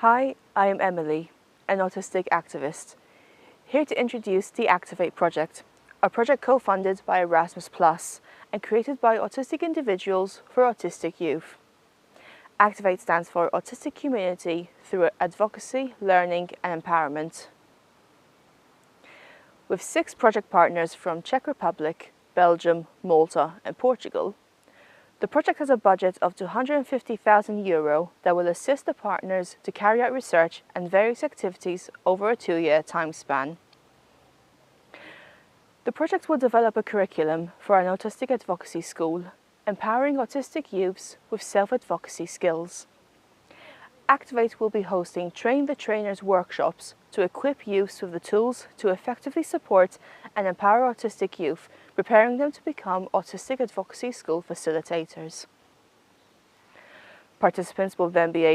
Hi, I am Emily, an autistic activist, here to introduce the Activate project, a project co-funded by Erasmus Plus and created by autistic individuals for autistic youth. Activate stands for Autistic Community through Advocacy, Learning and Empowerment. With 6 project partners from Czech Republic, Belgium, Malta and Portugal, the project has a budget of €250,000 that will assist the partners to carry out research and various activities over a 2-year time span. The project will develop a curriculum for an autistic advocacy school, empowering autistic youths with self-advocacy skills. Activate will be hosting Train the Trainers workshops to equip youths with the tools to effectively support and empower autistic youth, preparing them to become autistic advocacy school facilitators. Participants will then be able